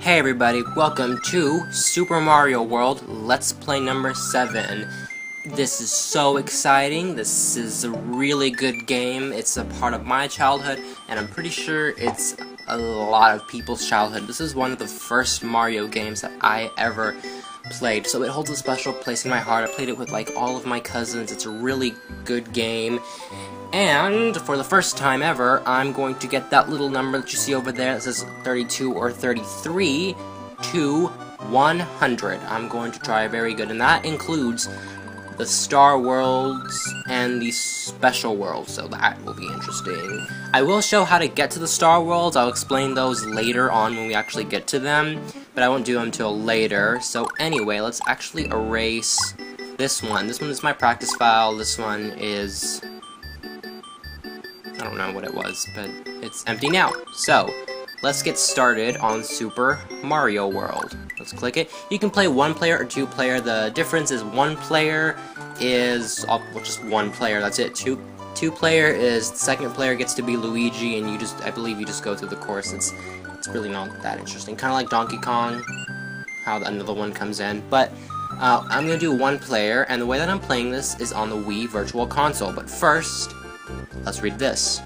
Hey everybody, welcome to Super Mario World Let's Play number 7. This is so exciting. This is a really good game. It's a part of my childhood, and I'm pretty sure it's a lot of people's childhood. This is one of the first Mario games that I ever played, so it holds a special place in my heart. I played it with like all of my cousins. It's a really good game. And for the first time ever, I'm going to get that little number that you see over there that says 32 or 33 to 100. I'm going to try very good, and that includes the Star Worlds and the Special Worlds, so that will be interesting. I will show how to get to the Star Worlds. I'll explain those later on when we actually get to them, but I won't do them until later. So anyway, let's actually erase this one. This one is my practice file. This one is... I don't know what it was, but it's empty now. So, let's get started on Super Mario World. Let's click it. You can play one player or two player. The difference is one player is just one player. That's it. Two player is the second player gets to be Luigi, and I believe you just go through the course. It's really not that interesting. Kind of like Donkey Kong, how another one comes in. But I'm gonna do one player, and the way that I'm playing this is on the Wii Virtual Console. But first, let's read this.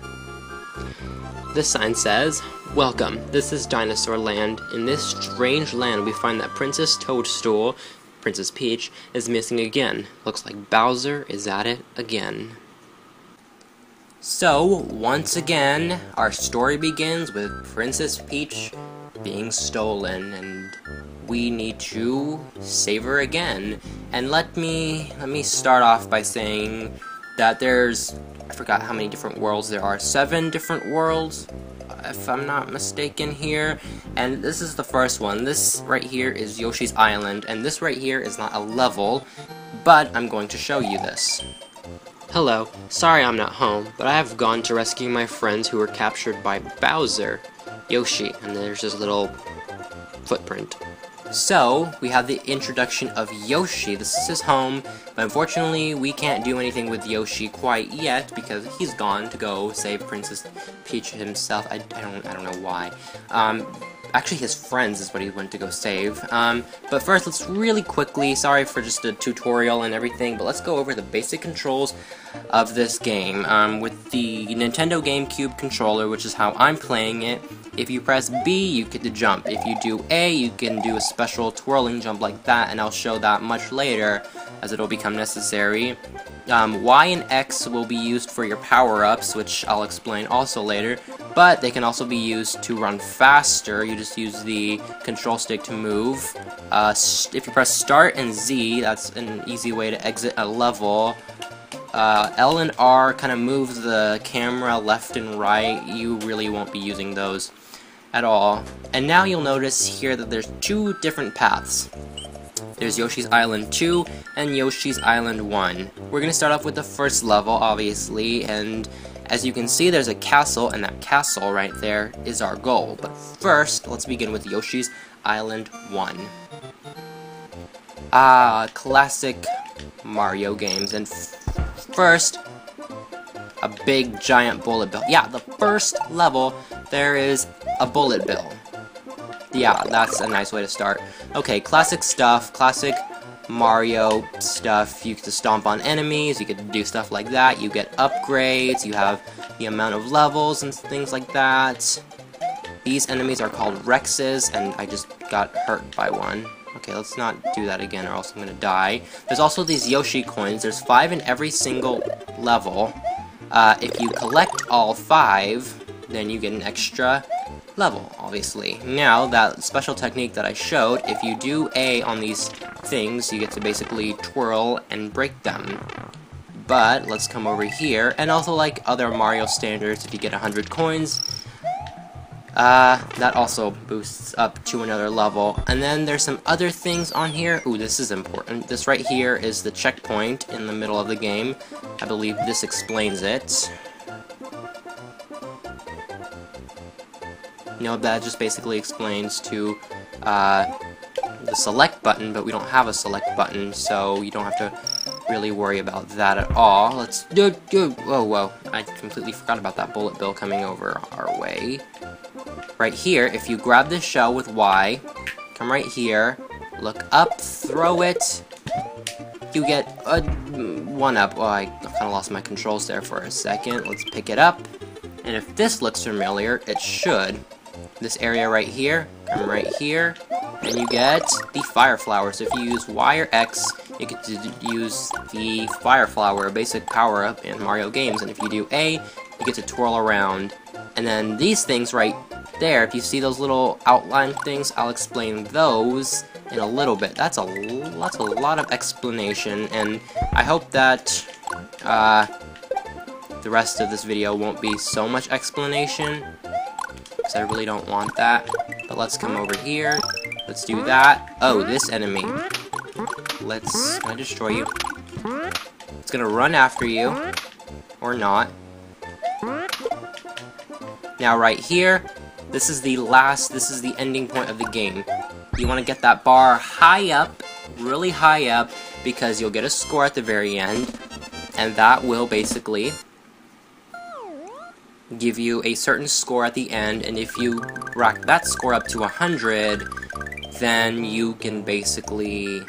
This sign says, "Welcome, this is Dinosaur Land. In this strange land we find that Princess Toadstool, Princess Peach, is missing again. Looks like Bowser is at it again." So, once again, our story begins with Princess Peach being stolen, and we need to save her again. And let me start off by saying that there's, I forgot how many different worlds there are. 7 different worlds, if I'm not mistaken here. And this is the first one. This right here is Yoshi's Island, and this right here is not a level, but I'm going to show you this. Hello, sorry I'm not home, but I have gone to rescue my friends who were captured by Bowser, Yoshi, and there's his little footprint. So, we have the introduction of Yoshi. This is his home, but unfortunately we can't do anything with Yoshi quite yet because he's gone to go save Princess Peach himself. I don't know why. Actually his friends is what he went to go save. But first, let's really quickly, sorry for just a tutorial and everything, but let's go over the basic controls of this game. With the Nintendo GameCube controller, which is how I'm playing it, if you press B, you get to jump. If you do A, you can do a special twirling jump like that, and I'll show that much later, as it'll become necessary. Y and X will be used for your power-ups, which I'll explain also later, but they can also be used to run faster. You just use the control stick to move. If you press Start and Z, that's an easy way to exit a level. L and R kind of move the camera left and right. You really won't be using those at all. And now you'll notice here that there's 2 different paths. There's Yoshi's Island 2 and Yoshi's Island 1. We're going to start off with the first level, obviously, and as you can see, there's a castle, and that castle right there is our goal. But first, let's begin with Yoshi's Island 1. Classic Mario games. And first, a big giant bullet bill. Yeah, the first level, there is a bullet bill. Yeah, that's a nice way to start. Okay, classic stuff, classic Mario stuff. You get to stomp on enemies, you get to do stuff like that, you get upgrades, you have the amount of levels and things like that. These enemies are called Rexes, and I just got hurt by one. Okay, let's not do that again or else I'm gonna die. There's also these Yoshi coins. There's 5 in every single level. If you collect all 5, then you get an extra level, obviously. Now, that special technique that I showed, if you do A on these things, you get to basically twirl and break them. But, let's come over here, and also like other Mario standards, if you get 100 coins, that also boosts up to another level. And then there's some other things on here. Ooh, this is important. This right here is the checkpoint in the middle of the game. I believe this explains it. You know, that just basically explains to the select button, but we don't have a select button, so you don't have to really worry about that at all. Let's whoa, I completely forgot about that bullet bill coming over our way. right here, if you grab this shell with Y, come right here, look up, throw it, you get a 1-up. Well, I kind of lost my controls there for a second. Let's pick it up. And if this looks familiar, it should. This area right here, come right here, and you get the fire flower. So if you use Y or X, you get to use the fire flower, a basic power-up in Mario games. And if you do A, you get to twirl around. And then these things right there, if you see those little outline things, I'll explain those in a little bit. That's a lot of explanation, and I hope that the rest of this video won't be so much explanation, because I really don't want that. But let's come over here. Let's do that. Oh, this enemy. Can I destroy you? It's gonna run after you, or not. Now right here, this is the ending point of the game. You want to get that bar high up, really high up, because you'll get a score at the very end, and that will basically give you a certain score at the end, and if you rack that score up to 100, then you can basically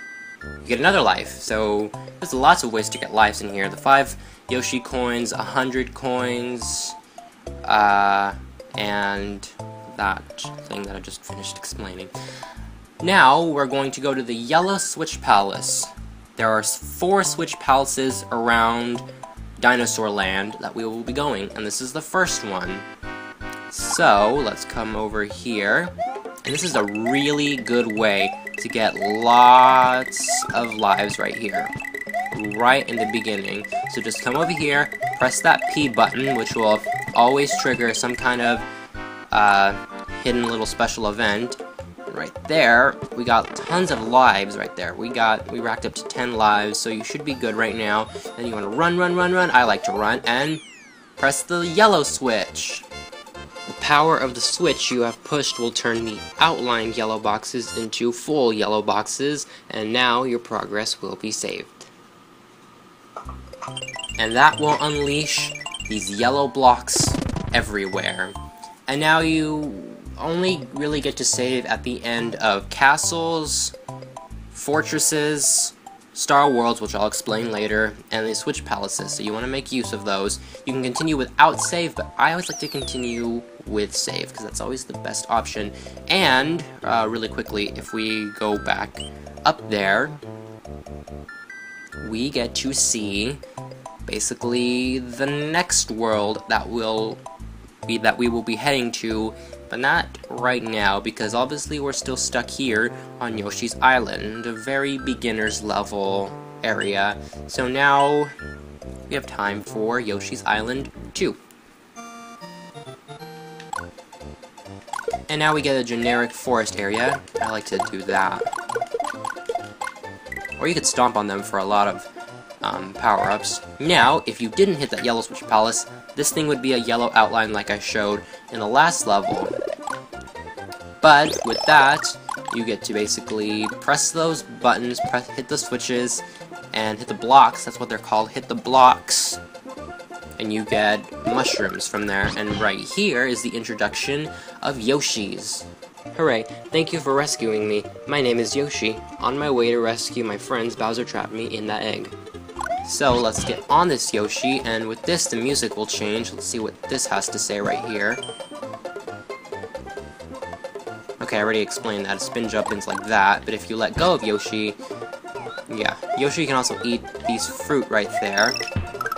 get another life. So there's lots of ways to get lives in here. The 5 Yoshi coins, 100 coins, and that thing that I just finished explaining. Now, we're going to go to the Yellow Switch Palace. There are 4 Switch Palaces around Dinosaur Land that we will be going, and this is the first one. So, let's come over here. And this is a really good way to get lots of lives right here. Right in the beginning. So just come over here, press that P button, which will always trigger some kind of hidden little special event. Right there, we got tons of lives right there. We racked up to 10 lives, so you should be good right now. Then you want to run. I like to run, and press the yellow switch. The power of the switch you have pushed will turn the outlined yellow boxes into full yellow boxes, and now your progress will be saved. And that will unleash these yellow blocks everywhere. And now you only really get to save at the end of castles, fortresses, Star Worlds, which I'll explain later, and the Switch Palaces, so you want to make use of those. You can continue without save, but I always like to continue with save, because that's always the best option. And, really quickly, if we go back up there, we get to see, basically, the next world that we will be heading to, but not right now, because obviously we're still stuck here on Yoshi's Island, a very beginner's level area. So now we have time for Yoshi's Island 2. And now we get a generic forest area. I like to do that. Or you could stomp on them for a lot of power-ups. Now, if you didn't hit that yellow switch palace, this thing would be a yellow outline like I showed in the last level. But with that, you get to basically press those buttons, hit the switches, and hit the blocks. That's what they're called, hit the blocks. And you get mushrooms from there. And right here is the introduction of Yoshis. Hooray, thank you for rescuing me. My name is Yoshi. On my way to rescue my friends, Bowser trapped me in that egg. So let's get on this Yoshi, and with this the music will change. Let's see what this has to say right here. Okay, I already explained that. Spin jump-ins like that, but if you let go of Yoshi, yeah, Yoshi can also eat these fruit right there.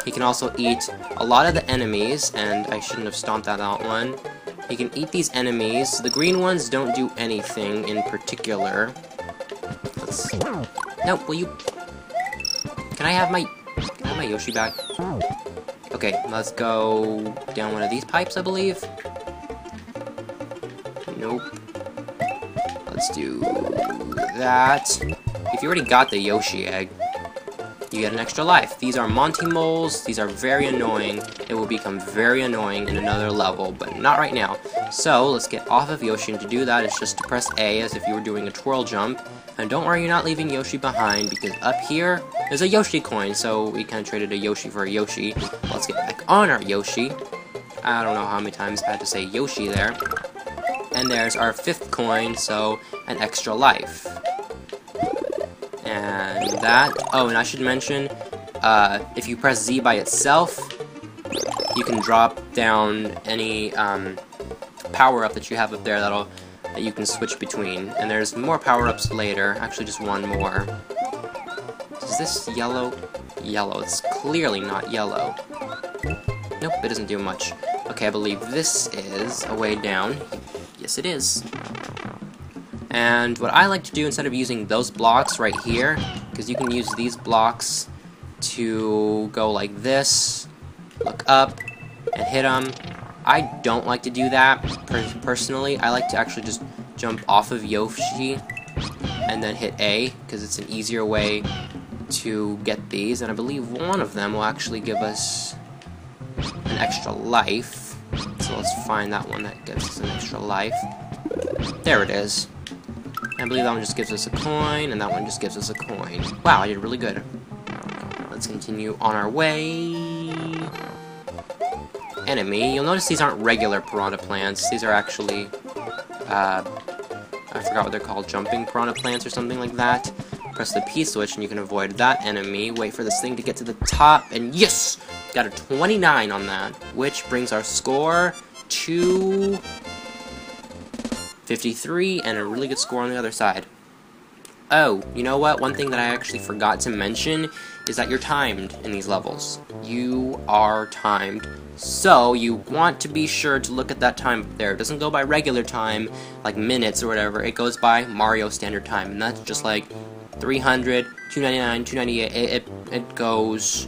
He can also eat a lot of the enemies, and I shouldn't have stomped that out one. He can eat these enemies. The green ones don't do anything in particular. No, will you... Can I have my Yoshi back? Okay, let's go down one of these pipes, I believe. Nope. Let's do that. If you already got the Yoshi egg, you get an extra life. These are Monty moles. These are very annoying. It will become very annoying in another level, but not right now. So, let's get off of Yoshi, and to do that, it's just to press A as if you were doing a twirl jump. And don't worry, you're not leaving Yoshi behind, because up here, there's a Yoshi coin, so we kind of traded a Yoshi for a Yoshi. Let's get back on our Yoshi. I don't know how many times I had to say Yoshi there. And there's our 5th coin, so an extra life. And that... Oh, and I should mention, if you press Z by itself, you can drop down any power-up that you have up there that you can switch between. And there's more power-ups later. Actually, just one more. Is this yellow? Yellow. It's clearly not yellow. Nope, it doesn't do much. Okay, I believe this is a way down. Yes, it is. And what I like to do, instead of using those blocks right here, because you can use these blocks to go like this, look up, and hit them. I don't like to do that, personally. I like to actually just jump off of Yoshi and then hit A, because it's an easier way to get these, and I believe one of them will actually give us an extra life. So let's find that one that gives us an extra life. There it is. I believe that one just gives us a coin, and that one just gives us a coin. Wow, I did really good. Let's continue on our way. Enemy. You'll notice these aren't regular piranha plants. These are actually, I forgot what they're called, jumping piranha plants or something like that. Press the P switch and you can avoid that enemy. Wait for this thing to get to the top, and yes! Got a 29 on that, which brings our score to 53, and a really good score on the other side. Oh, you know what? One thing that I actually forgot to mention is that you're timed in these levels. You are timed, so you want to be sure to look at that time up there. It doesn't go by regular time, like minutes or whatever. It goes by Mario Standard Time, and that's just like 300, 299, 298. It goes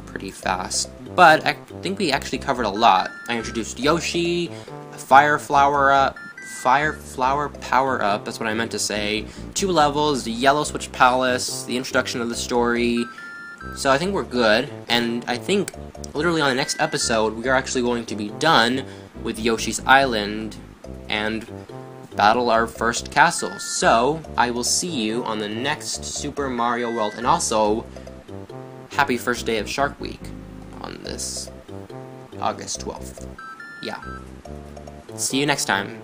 pretty fast. But I think we actually covered a lot. I introduced Yoshi, a Fire Flower power-up, that's what I meant to say, 2 levels, the Yellow Switch Palace, the introduction of the story. So I think we're good, and I think literally on the next episode we are actually going to be done with Yoshi's Island and battle our first castle. So I will see you on the next Super Mario World, and also happy first day of Shark Week on this August 12th. Yeah. See you next time.